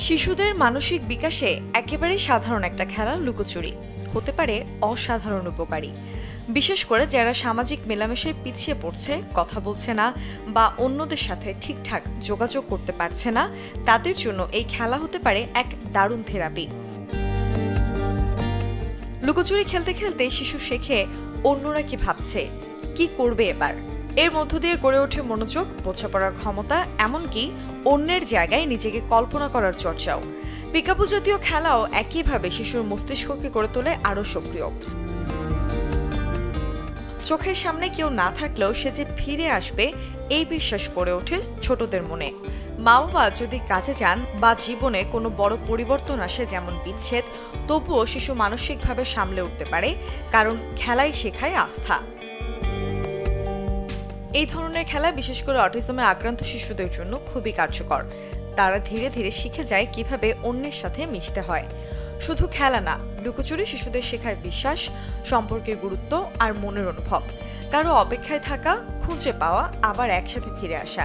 শিশুদের মানসিক বিকাশে একেবারে সাধারণ একটা খেলা লুকোচুরি হতে পারে অসাধারণ উপকারী। বিশেষ করে যারা সামাজিক মেলামেশায় পিছিয়ে পড়ছে, কথা বলছে না বা অন্যদের সাথে ঠিকঠাক যোগাযোগ করতে পারছে না, তাদের জন্য এই খেলা হতে পারে এক দারুণ থেরাপি। লুকোচুরি খেলতে খেলতে শিশু শেখে অন্যরা কি ভাবছে, কি করবে এবার। এর মধ্য দিয়ে গড়ে ওঠে মনোযোগ, বোঝাপড়ার ক্ষমতা, এমনকি অন্যের জায়গায় নিজেকে কল্পনা করার চর্চাও। পিকাবু জাতীয় খেলাও একইভাবে শিশুর মস্তিষ্ককে করে তোলে আরও সক্রিয়। চোখের সামনে কেউ না থাকলেও সে যে ফিরে আসবে এই বিশ্বাস গড়ে ওঠে ছোটদের মনে। মা বাবা যদি কাজে যান বা জীবনে কোনো বড় পরিবর্তন আসে, যেমন বিচ্ছেদ, তবুও শিশু মানসিকভাবে সামলে উঠতে পারে, কারণ খেলাই শেখায় আস্থা। এই ধরনের খেলা বিশেষ করে অটিজমে আক্রান্ত শিশুদের জন্য খুবই কার্যকর। তারা ধীরে ধীরে শিখে যায় কিভাবে অন্যের সাথে মিশতে হয়। শুধু খেলা না, লুকোচুরি শিশুদের শেখায় বিশ্বাস, সম্পর্কের গুরুত্ব আর মনের অনুভব। কারো অপেক্ষায় থাকা, খুঁজে পাওয়া, আবার একসাথে ফিরে আসা।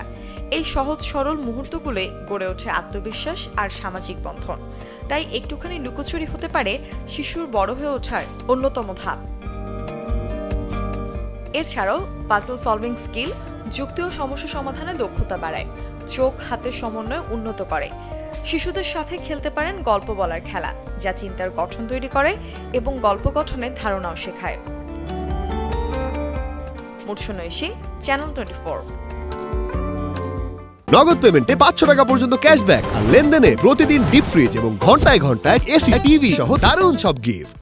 এই সহজ সরল মুহূর্তগুলোই গড়ে ওঠে আত্মবিশ্বাস আর সামাজিক বন্ধন। তাই একটুখানি লুকোচুরি হতে পারে শিশুর বড় হয়ে ওঠার অন্যতম ধাপ। এছাড়াও পাজল সলভিং স্কিল, যুক্তি ও সমস্যা সমাধানে দক্ষতা বাড়ায়, চোখ হাতের সমন্বয় উন্নত করে। শিশুদের সাথে খেলতে পারেন গল্প বলার খেলা, যা চিন্তার গঠন তৈরি করে এবং গল্প গঠনের ধারণাও শেখায়। মুর্শনৈশী, চ্যানেল 24। নগদ পেমেন্টে 500 টাকা পর্যন্ত ক্যাশব্যাক আর লেনদেনে প্রতিদিন ডিপ ফ্রিজ এবং ঘন্টায় ঘন্টায় এসি টিভি সহ দারুণ সব গিফট।